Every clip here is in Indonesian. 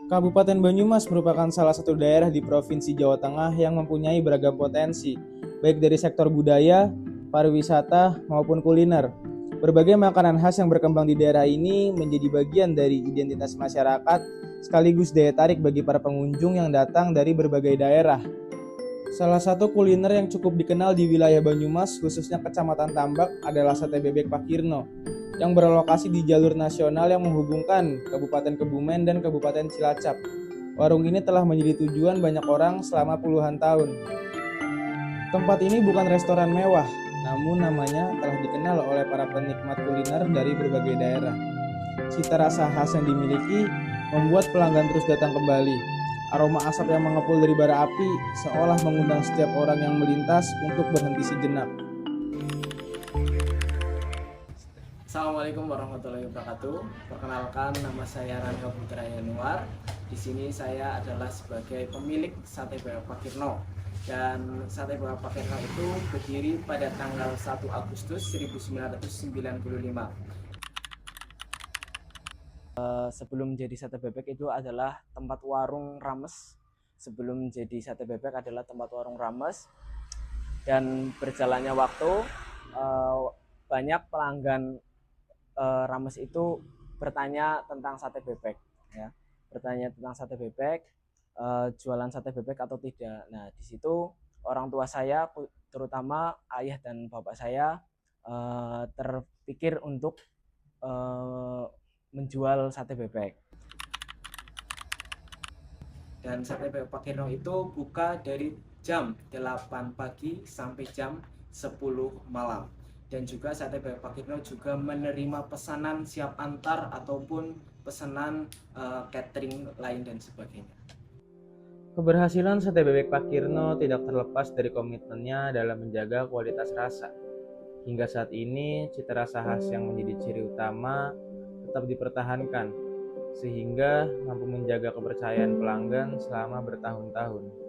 Kabupaten Banyumas merupakan salah satu daerah di Provinsi Jawa Tengah yang mempunyai beragam potensi, baik dari sektor budaya, pariwisata, maupun kuliner. Berbagai makanan khas yang berkembang di daerah ini menjadi bagian dari identitas masyarakat, sekaligus daya tarik bagi para pengunjung yang datang dari berbagai daerah. Salah satu kuliner yang cukup dikenal di wilayah Banyumas, khususnya Kecamatan Tambak, adalah sate bebek Pak Kirno, yang berlokasi di jalur nasional yang menghubungkan Kabupaten Kebumen dan Kabupaten Cilacap. Warung ini telah menjadi tujuan banyak orang selama puluhan tahun. Tempat ini bukan restoran mewah, namun namanya telah dikenal oleh para penikmat kuliner dari berbagai daerah. Cita rasa khas yang dimiliki membuat pelanggan terus datang kembali. Aroma asap yang mengepul dari bara api seolah mengundang setiap orang yang melintas untuk berhenti sejenak. Assalamualaikum warahmatullahi wabarakatuh. Perkenalkan, nama saya Rangga Putra Yanuar. Di sini saya adalah sebagai pemilik Sate Bebek Pak Kirno. Dan Sate Bebek Pak Kirno itu berdiri pada tanggal 1 Agustus 1995. Sebelum jadi Sate Bebek itu adalah tempat warung rames. Sebelum jadi Sate Bebek adalah tempat warung rames. Dan berjalannya waktu, banyak pelanggan rames itu bertanya tentang sate bebek, ya, bertanya tentang sate bebek, jualan sate bebek atau tidak. Nah, di situ orang tua saya, terutama ayah dan bapak saya, terpikir untuk menjual sate bebek. Dan sate bebek Pak Kirno itu buka dari jam 8 pagi sampai jam 10 malam. Dan juga Sate Bebek Pak Kirno juga menerima pesanan siap antar ataupun pesanan catering lain dan sebagainya. Keberhasilan Sate Bebek Pak Kirno tidak terlepas dari komitmennya dalam menjaga kualitas rasa. Hingga saat ini, cita rasa khas yang menjadi ciri utama tetap dipertahankan, sehingga mampu menjaga kepercayaan pelanggan selama bertahun-tahun.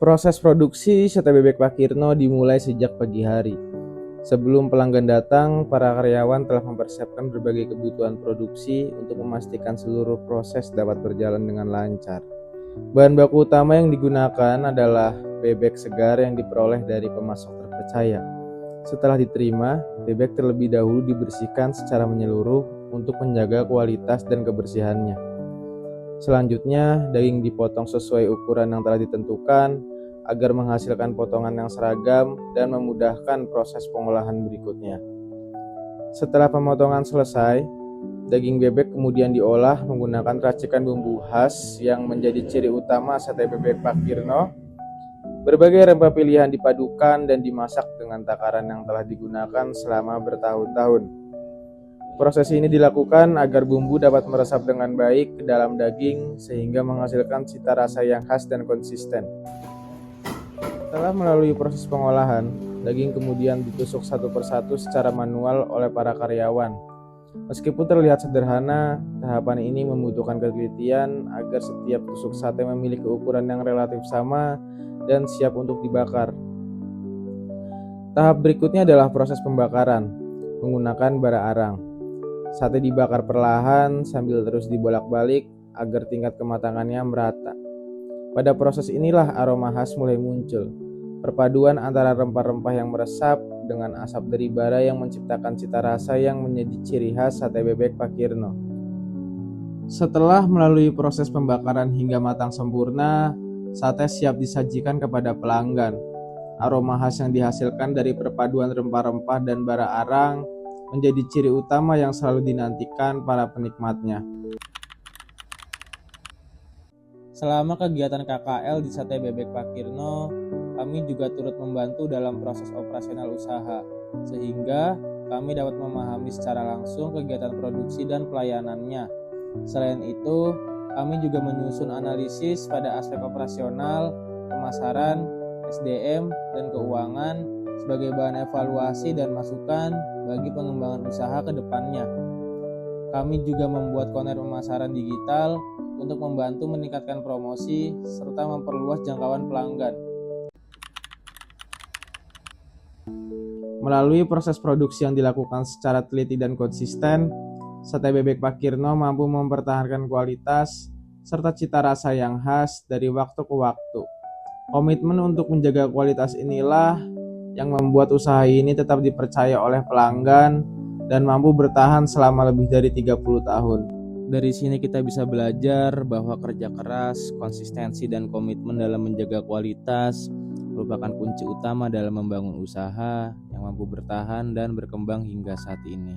Proses produksi sate bebek Pak Kirno dimulai sejak pagi hari. Sebelum pelanggan datang, para karyawan telah mempersiapkan berbagai kebutuhan produksi untuk memastikan seluruh proses dapat berjalan dengan lancar. Bahan baku utama yang digunakan adalah bebek segar yang diperoleh dari pemasok terpercaya. Setelah diterima, bebek terlebih dahulu dibersihkan secara menyeluruh untuk menjaga kualitas dan kebersihannya. Selanjutnya, daging dipotong sesuai ukuran yang telah ditentukan agar menghasilkan potongan yang seragam dan memudahkan proses pengolahan berikutnya. Setelah pemotongan selesai, daging bebek kemudian diolah menggunakan racikan bumbu khas yang menjadi ciri utama sate bebek Pak Kirno. Berbagai rempah pilihan dipadukan dan dimasak dengan takaran yang telah digunakan selama bertahun-tahun. Proses ini dilakukan agar bumbu dapat meresap dengan baik ke dalam daging sehingga menghasilkan cita rasa yang khas dan konsisten. Setelah melalui proses pengolahan, daging kemudian ditusuk satu persatu secara manual oleh para karyawan. Meskipun terlihat sederhana, tahapan ini membutuhkan ketelitian agar setiap tusuk sate memiliki ukuran yang relatif sama dan siap untuk dibakar. Tahap berikutnya adalah proses pembakaran menggunakan bara arang. Sate dibakar perlahan sambil terus dibolak-balik agar tingkat kematangannya merata. Pada proses inilah aroma khas mulai muncul. Perpaduan antara rempah-rempah yang meresap dengan asap dari bara yang menciptakan cita rasa yang menjadi ciri khas sate bebek Pak Kirno. Setelah melalui proses pembakaran hingga matang sempurna, sate siap disajikan kepada pelanggan. Aroma khas yang dihasilkan dari perpaduan rempah-rempah dan bara arang menjadi ciri utama yang selalu dinantikan para penikmatnya. Selama kegiatan KKL di Sate Bebek Pak Kirno, kami juga turut membantu dalam proses operasional usaha, sehingga kami dapat memahami secara langsung kegiatan produksi dan pelayanannya. Selain itu, kami juga menyusun analisis pada aspek operasional, pemasaran, SDM, dan keuangan, sebagai bahan evaluasi dan masukan bagi pengembangan usaha ke depannya. Kami juga membuat konten pemasaran digital untuk membantu meningkatkan promosi serta memperluas jangkauan pelanggan. Melalui proses produksi yang dilakukan secara teliti dan konsisten, sate bebek Pak Kirno mampu mempertahankan kualitas serta cita rasa yang khas dari waktu ke waktu. Komitmen untuk menjaga kualitas inilah yang membuat usaha ini tetap dipercaya oleh pelanggan dan mampu bertahan selama lebih dari 30 tahun. Dari sini kita bisa belajar bahwa kerja keras, konsistensi, dan komitmen dalam menjaga kualitas merupakan kunci utama dalam membangun usaha yang mampu bertahan dan berkembang hingga saat ini.